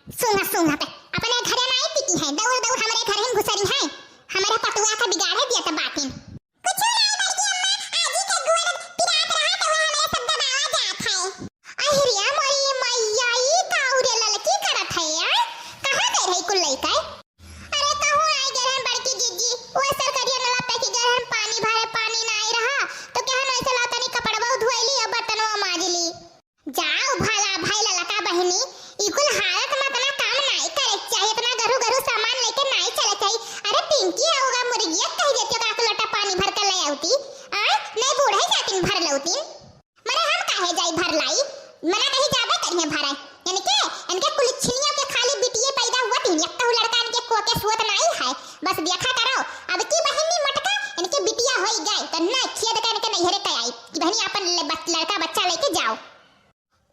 सुना सुना पे अपने घरे ना आई टिकी है दौड़ दौड़ हमारे घर में घुसरी है हमारे पटुआ का बिगाड़ दिया था बातिन कुछ नहीं बल्कि अम्मा आजी के गोड़ पिरात रहा तो हमारे सब दबावा जात है अहिरिया मोरी मैया ई काउरे ललकी करत है यार कहां गए रही कुल लइका अरे कहूं आई गए हम बड़की जीजी वो सरकरिया नला पे की गए हम पानी भरे पानी ना आई रहा तो क्या हम ऐसे लाता नहीं कपड़वा धोइली और बर्तनवा माजली जाओ भला भाई ललका बहनी इकुल हालत मत ना काम नहीं करे चाहिए इतना गरु गरु सामान लेके नहीं चले चाहिए अरे पिंकी होगा मुर्गिया कह देती हो का लोटा पानी भर कर ले आउती आ नहीं बूढ़े जातिन भर लौती मने हम काहे जाई भर लाई मना कहीं जाबे करिए भरे यानी के इनके कुलछिनियों के खाली बिटिए पैदा हुआ थी एक तो लड़का इनके को के सुवत नहीं है बस देखा करो अब की बहनी मटका इनके बिटिया होई गई त ना खेद के इनके नहीं हरे कई आई कि बहनी अपन लड़का बच्चा लेके जाओ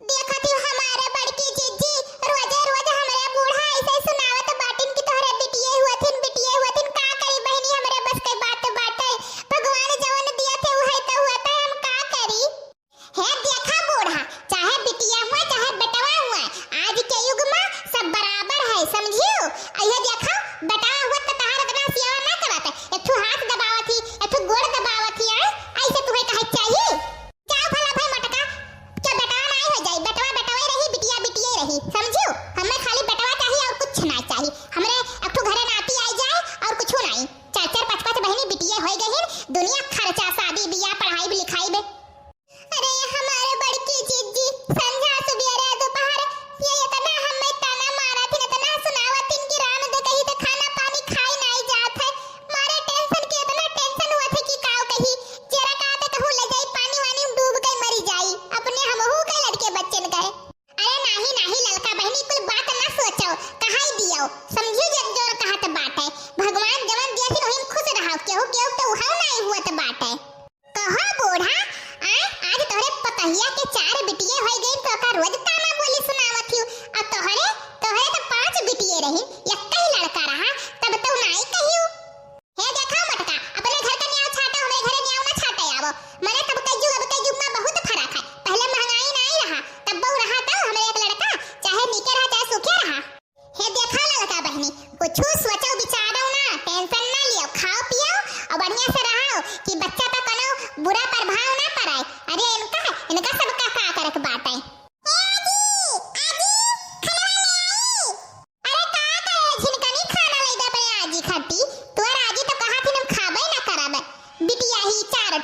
देखती हमारे बड़की जीजी रोज रोज हमारे बूढ़ा ऐसे सुनावत बाटिन की तोहरे बिटिए हुआ थिन का करी बहनी हमरे बस के बात है भगवान जवन दिया थे वही तो हुआ था हम का करी है देखा बूढ़ा चाहे बिटिया हुआ चाहे बेटवा हुआ आज के युग में सब बराबर है समझियो अइहे देखा बेटा हुआ तो तहार इतना सेवा ना करत एक ठो हाथ दबावत ही एक ठो गोड़ दबावत ही ऐसे तुम्हें कहे चाहिए जाओ भला भाई मटका क्या बेटा नहीं हो जाए बेटवा बेटवा रही बिटिया बिटिया रही समझियो हमें खाली बेटवा चाहिए और कुछ ना चाहिए हमरे एक ठो घरे नाती आई जाए और कुछ नहीं चार चार पांच पांच बहनी बिटिया हो गई है दुनिया खर्चा शादी बियाह पढ़ाई लिखाई बे अरे हमारे बड़की जीजी संध्या सुबेरे दोपहर ये इतना हमें ताना मारा थी इतना सुनावा थी कि राम दे कही तो खाना पानी खाई नहीं जात है मारे टेंशन के इतना टेंशन हुआ थे कि काऊ कही जरा का तो कहूं ले जाई पानी वानी में डूब गई मरी जाई अपने हमहू के लड़के बच्चे ने कहे अरे नहीं नहीं ललका बहनी कुल बात ना सोचो कहाई दियो समझियो जब जोर कहा तो बात है भगवान जवन दिया थी वही खुश रहो केहू केहू तो उहाव नहीं हुआ तो बात है कहो बूढ़ा आज तोहरे पतहिया के चार बिटिए हो गई तो का रोज ताना बोली सुनावत थी और तोहरे तोहरे तो पांच बिटिए रही एक ही लड़का रहा तब तो नहीं कहियो हे देखा मटका अपने घर का न्याव छाटा हमरे घरे न्याव ना छाटे आवो मने तब के युग में बहुत फर्क है पहले महंगाई नहीं रहा तब बहु रहा तो हमरे एक लड़का चाहे नीचे रहा चाहे सूखे रहा हे देखा लड़का बहनी कुछ सोचो विचारो ना टेंशन ना लियो खाओ पियो और बढ़िया से रहो कि बच्चा तो कनो बुरा प्रभाव ना पड़े अरे इनका सबका का करक बात है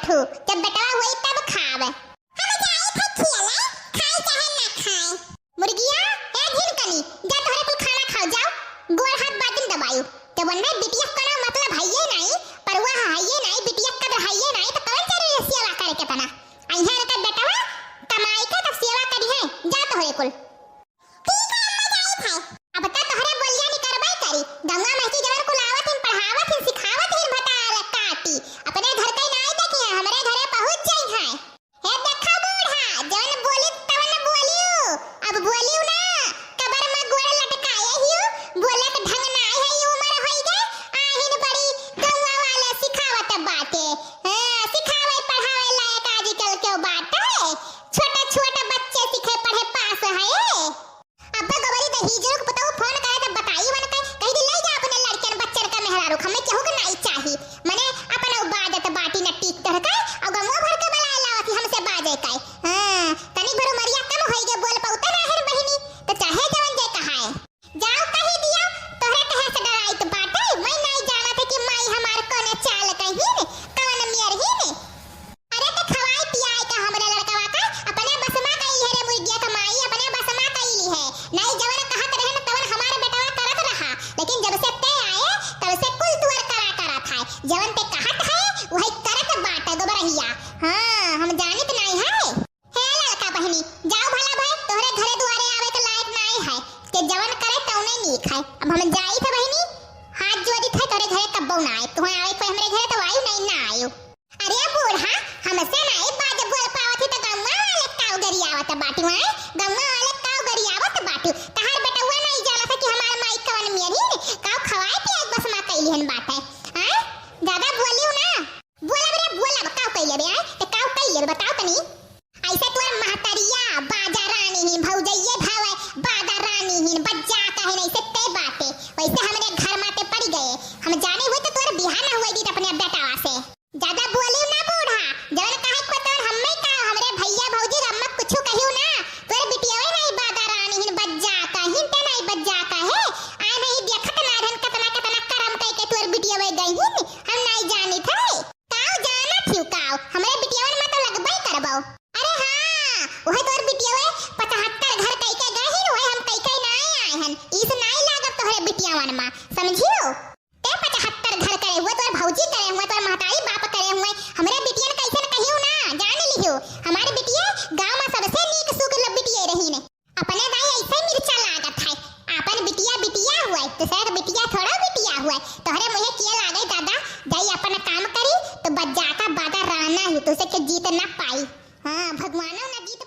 ठो जब बेटवा हुई तब खावे हम जाई थे खियाला खाई चाहे ना खाए मुर्गिया ए झिनकनी जा तोहरे कुल खाना खाओ जाओ गोड़ हाथ बातिन दबायो तो वन्ने बिटिया का मतलब है ये नहीं पर वह है ये नहीं बिटिया का है ये नहीं तो कौन जरूरी सेवा करे के तना अइहा का बेटवा कमाई का तो सेवा करी है जा तोहरे कुल ठीक है हम जाई थे अब त तोहरे बोलिया नि करबै करी गंगा महती जवन कुल आवत हिन पढ़ावत हिन सिखावत हिन भटा काटी अपने घर के हमरे घरे पहुंच जाई है हे देखा बूढ़ा जवन बोली तवन बोलियो अब बोलियो ना कबर में गोड़ लटकाए हियो बोले के ढंग ना है ये उम्र होई गए आहिन बड़ी गौवा वाला सिखावत बातें हां सिखावे पढ़ावे लायक आजकल के बात है छोटा छोटा बच्चे सीखे पढ़े पास है अब गबरी त हिजरो को बताओ फोन करे त बताई वन कह दी ले जा अपने लड़कन बच्चन का मेहरारू हमें केहू के नहीं चाहिए माने अपन बात बाटी न टीक तर का और गंगा भर के बला लावती हमसे बाजे काय हां तनी भरो मरिया कम होई गे बोल पउता ना है बहिनी तो चाहे जवन जे कहा है जाओ कही दियो तोहरे कहे से डराई तो बात है मैं नहीं जाना था कि माई हमार कोने चाल कही ने कवन मियर ही ने अरे तो खवाई पियाई का हमरे लड़कवा का अपने बसमा कई है रे मुर्गिया का माई अपने बसमा कईली है नहीं जवन कहत रहे न तवन हमारे बेटवा करत रहा लेकिन जब से ते आए तब से कुल तुअर करा था जवन ते कहत है वही करत बात गोबरहिया हां हम जानित नहीं है हे लड़का बहनी जाओ भला भाई तोहरे घरे दुआरे आवे के लायक नहीं है के जवन करे तौने नीक है अब हम जाई थे बहनी हाथ जोड़ी थे तोरे घरे कब्बो ना आए तू आवे कोई हमरे घरे तो आयु नहीं ना आयो अरे बूढ़ा हमसे नहीं बात बोल पावत तो गम्मा वाले काऊ गरी आवत बाटी में गम्मा वाले काऊ गरी आवत बाटी तहार बेटा हुआ नहीं जाना था कि हमार माई कवन मियर ही काऊ खवाए पियाई बस मा कइलिहन बात है हां ज्यादा बोलियो ना बोला रे बोला बताओ कइले बे तो काऊ कइले बताओ तनी ऐसे तोर महतरिया बाजा रानी ही भौजइये भावे बाजा रानी ही बज्जा है नहीं से ते बाते वैसे हमरे घर माते पड़ गए हम जाने हुए तो तोर बिहार ना हुए दी अपने बेटावा से ज्यादा बोलियो ना बूढ़ा जवन काहे को तोर हम्मे का हमरे भैया भौजी अम्मा कुछ कहियो ना तोर बिटियावे नहीं बादा रानी हिन बज्जा का हिन ते नहीं बज्जा का है आ नहीं देखत ना रहन कतना कतना करम कई के तोर बिटियावे गई हिन हम नहीं जानी थे काऊ जाना थिउ काऊ हमरे बिटियावन में तो लगबई करबो अरे हां ओहे तोर बिटियावे 75 घर कई के गई हिन ओहे हम कई कई नहीं आए हन इस नहीं लागत तोहरे बिटियावन में समझियो ते 75 घर करे हुए तोर भौजी करे हुए तोर महताई बाप करे हुए हमरे बिटिया ने कैसे न कहियो ना जान लियो हमारे बिटिया गांव में सबसे नीक सुख बिटिया रही ने अपने दाई ऐसे मिर्चा लागत है अपन बिटिया बिटिया हुए तो सर बिटिया थोड़ा बिटिया हुए तोहरे मुहे किए लागे दादा जाई अपन काम करी तो बज्जा का बादा राना ही तो से के जीत ना पाई हां भगवानो ना जीत